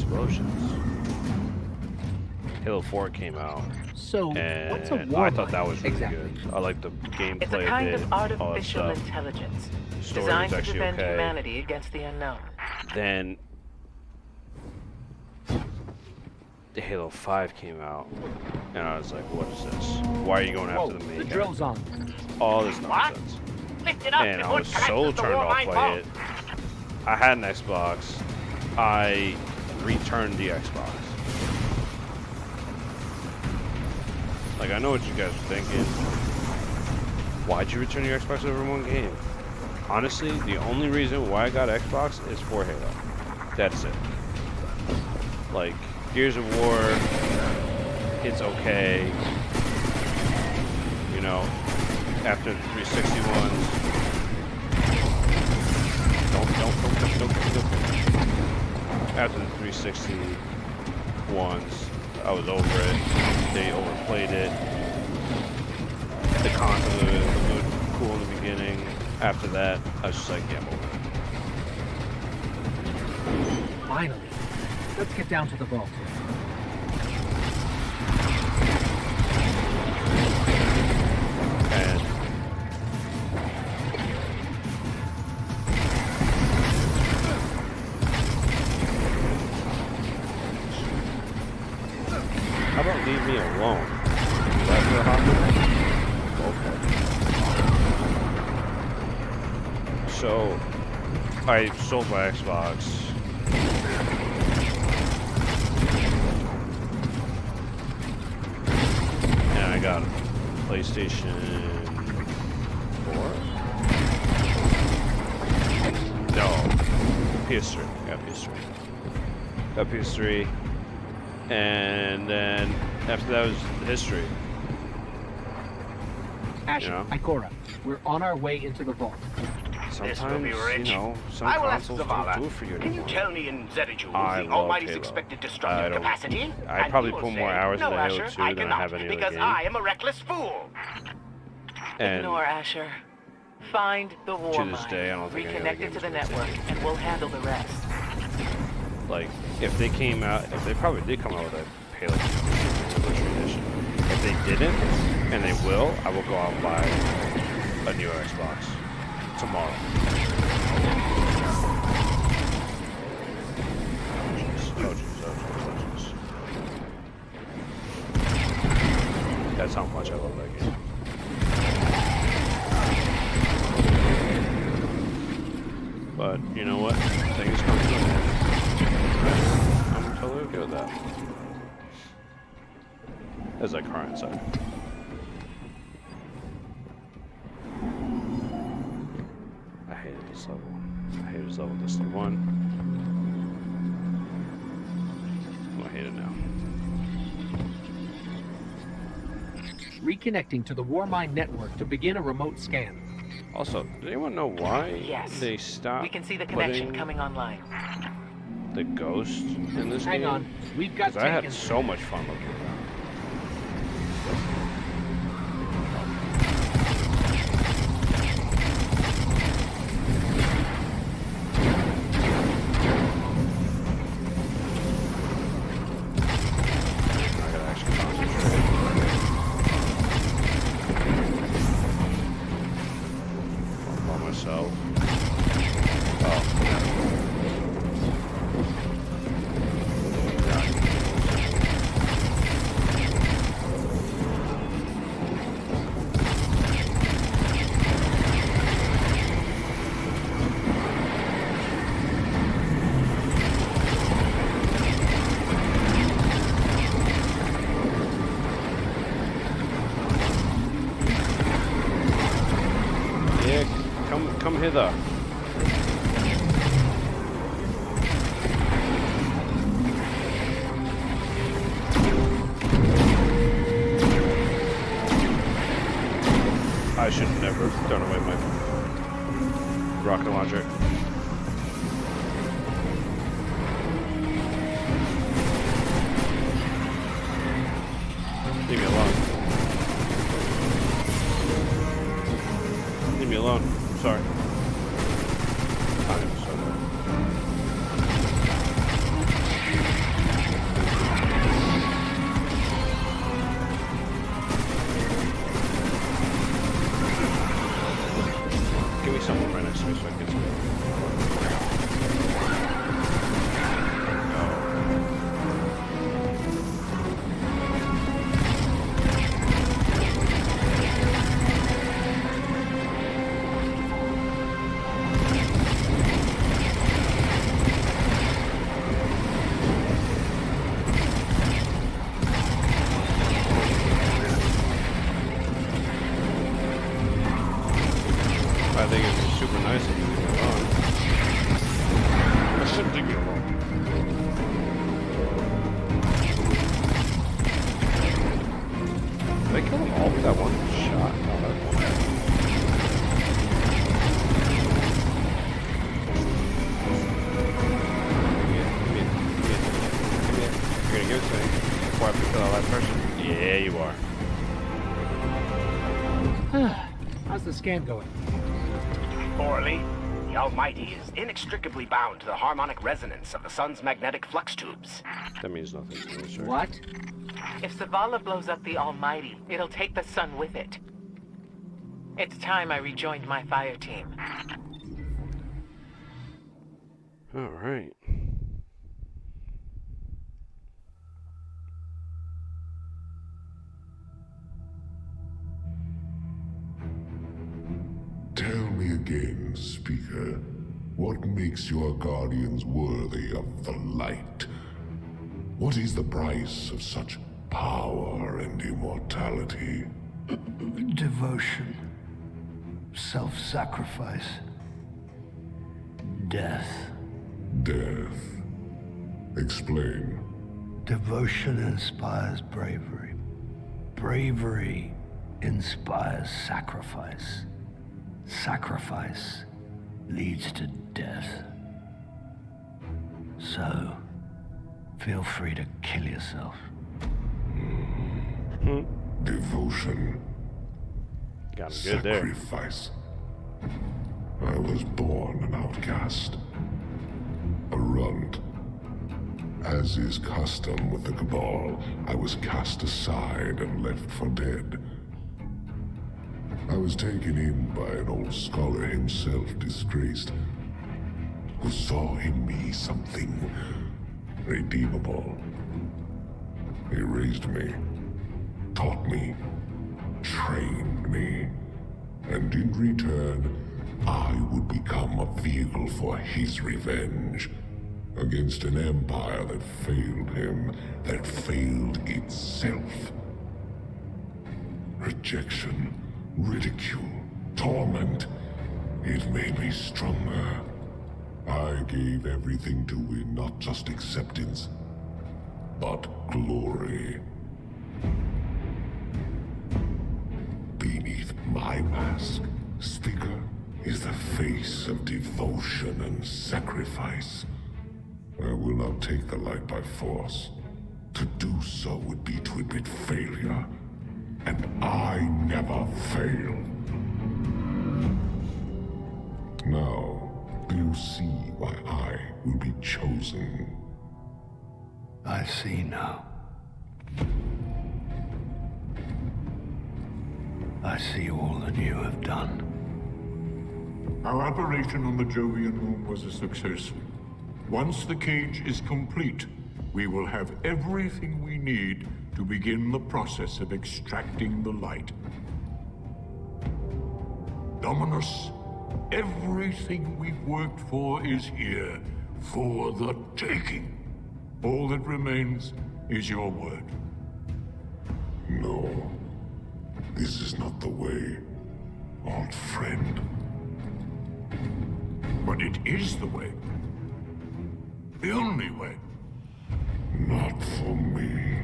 explosions. Halo 4 came out, So, and what's a war I thought that mine was really exactly? good. I like the gameplay It's a kind of of it, all that artificial stuff. intelligence Story designed was to actually defend okay. humanity against the unknown. Then the Halo 5 came out, and I was like, what is this? Why are you going after the main the guy? drill's on. All this What? nonsense. Lift it up And I before was it so collapses the turned war off mine by vault. it. I had an Xbox. I returned the Xbox. Like, I know what you guys are thinking. Why'd you return your Xbox over one game? Honestly, the only reason why I got Xbox is for Halo. That's it. Like, Gears of War, it's okay. You know, after the 361s. Don't. After the 360 ones, I was over it. They overplayed it. The concept of it looked cool in the beginning. After that, I was just like, yeah, I'm over it. Finally. Let's get down to the vault. And how about leave me alone? Is that for a hot minute? Okay. So I sold my Xbox. And I got a PlayStation 4? No. PS3. I got PS3. Got PS3. And then after that was history. Asher, You know? Ikora, we're on our way into the vault. Sometimes, you know, some I will ask consoles Zavala. don't do it for you Can you anymore. tell me in Zetajul I the love Almighty's Halo. expected I destructive don't- capacity? I And probably you will put more say, hours no, into Halo Asher, 2 I than I cannot, have any other because game. I am a reckless fool. And Ignore Asher. Find the war to this mine. day, I don't think any other Reconnect it game's to the gonna take network, it. and we'll handle the rest. like, if they came out, if they probably did come out with a Halo Anniversary Edition. If they didn't, and they will, I will go out and buy a new Xbox tomorrow. Oh, jeez. That's how much I love that game. But, you know what? Things come to an end. I'm totally okay with that. As I cry inside. I hated this level. I hated this level this day one. Oh, I hate it now. Reconnecting to the war mine network to begin a remote scan. Also, does anyone know why Yes. they stopped We can see the connection putting coming online. the ghost in this Hang game? on, we've got Because I had taken. so much fun looking at that. I gotta actually concentrate. All by myself. Yeah, come hither. I should have never thrown away my rocket launcher. Leave me alone. Leave me alone. I'm sorry. I'm so me alone. Did I kill them all with that one shot? No, that one shot. You're gonna give it to me before I kill that last person? Yeah, you are. How's the scan going? Poorly. The Almighty is inextricably bound to the harmonic resonance of the sun's magnetic flux tubes. That means nothing to me, sir. What? If Zavala blows up the Almighty, it'll take the sun with it. It's time I rejoined my fire team. All right. Tell me again, Speaker, what makes your guardians worthy of the light? What is the price of such power and immortality? Devotion, self-sacrifice, death. Death. Explain. Devotion inspires bravery. Bravery inspires sacrifice. Sacrifice leads to death. So, feel free to kill yourself. Devotion. Got him good there. Sacrifice. I was born an outcast. A runt. As is custom with the Cabal, I was cast aside and left for dead. I was taken in by an old scholar himself disgraced, who saw in me something redeemable. He raised me, taught me, trained me, and in return, I would become a vehicle for his revenge against an empire that failed him, that failed itself. Rejection, ridicule, torment, it made me stronger. I gave everything to win not just acceptance, but glory. Beneath my mask, Speaker, is the face of devotion and sacrifice. I will not take the light by force. To do so would be to admit failure, and I never fail. Now, do you see why I will be chosen? I see now. I see all that you have done. Our operation on the Jovian moon was a success. Once the cage is complete, we will have everything we need to begin the process of extracting the light. Dominus, everything we've worked for is here, for the taking. All that remains is your word. No, this is not the way, old friend. But it is the way. The only way. Not for me.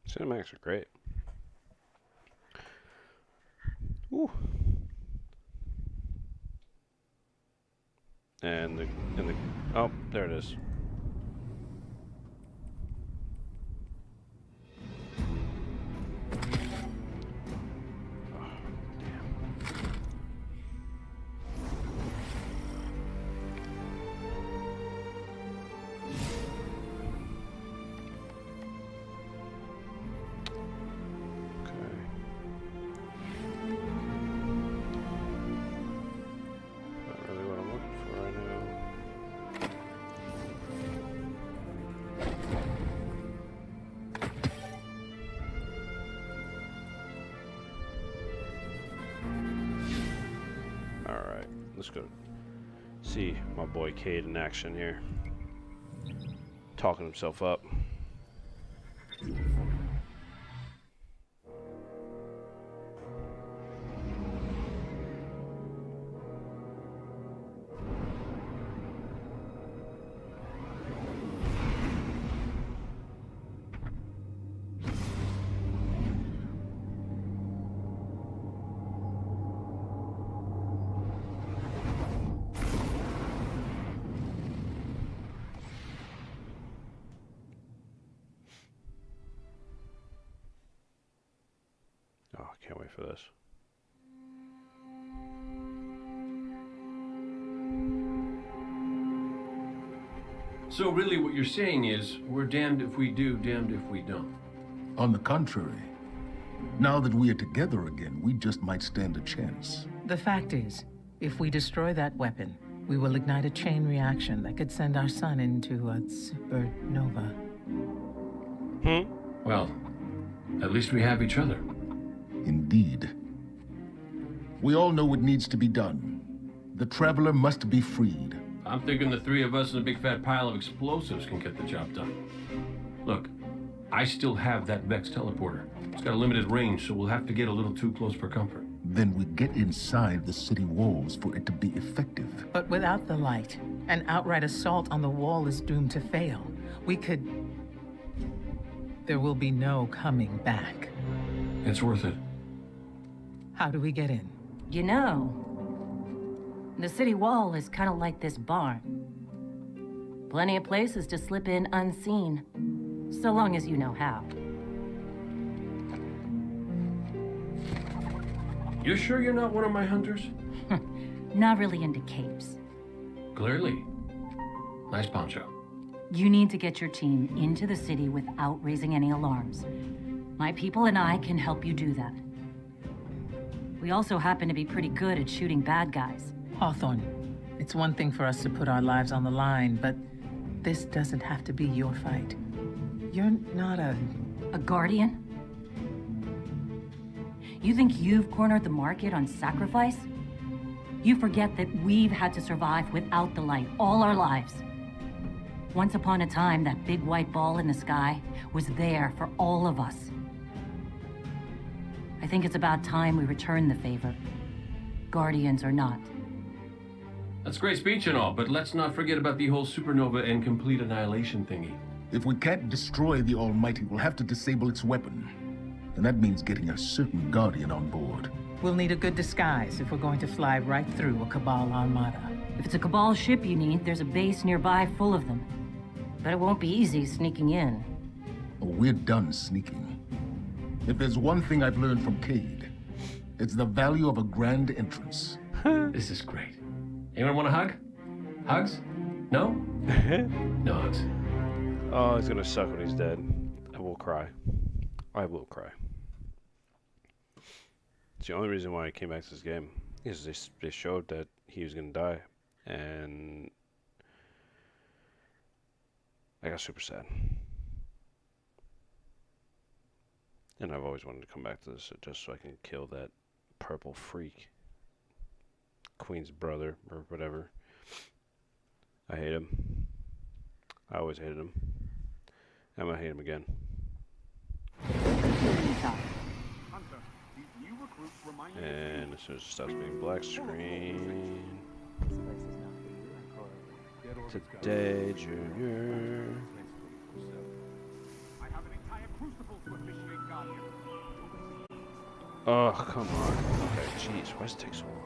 Cinematics are great. Ooh. And the oh, there it is. Let's go see my boy Cade in action here. talking himself up. Oh, I can't wait for this. So really what you're saying is, we're damned if we do, damned if we don't. On the contrary, now that we are together again, we just might stand a chance. The fact is, if we destroy that weapon, we will ignite a chain reaction that could send our sun into a supernova. Well, at least we have each other. Indeed. We all know what needs to be done. The Traveler must be freed. I'm thinking the three of us and a big fat pile of explosives can get the job done. Look, I still have that Vex teleporter. It's got a limited range, so we'll have to get a little too close for comfort. Then we get inside the city walls for it to be effective. But without the light, an outright assault on the wall is doomed to fail. We could... There will be no coming back. It's worth it. How do we get in? You know, the city wall is kind of like this barn. Plenty of places to slip in unseen, so long as you know how. You sure you're not one of my hunters? Not really into capes. Clearly. Nice poncho. You need to get your team into the city without raising any alarms. My people and I can help you do that. We also happen to be pretty good at shooting bad guys. Hawthorne, it's one thing for us to put our lives on the line, but this doesn't have to be your fight. You're not a guardian? You think you've cornered the market on sacrifice? You forget that we've had to survive without the light all our lives. Once upon a time, that big white ball in the sky was there for all of us. I think it's about time we return the favor. Guardians or not. That's great speech and all, but let's not forget about the whole supernova and complete annihilation thingy. If we can't destroy the Almighty, we'll have to disable its weapon. And that means getting a certain Guardian on board. We'll need a good disguise if we're going to fly right through a Cabal armada. If it's a Cabal ship you need, there's a base nearby full of them. But it won't be easy sneaking in. Oh, we're done sneaking. If there's one thing I've learned from Cade, it's the value of a grand entrance. This is great. Anyone want a hug? Hugs? No? No hugs. Oh, it's gonna suck when he's dead. I will cry. I will cry. It's the only reason why I came back to this game. Is they showed that he was gonna die. And I got super sad. And I've always wanted to come back to this just so I can kill that purple freak. Queen's brother, or whatever. I hate him. I always hated him. I'm gonna hate him again. And as soon as it stops being black screen. Today, Junior. Oh, come on. Okay, jeez, why does it take so long?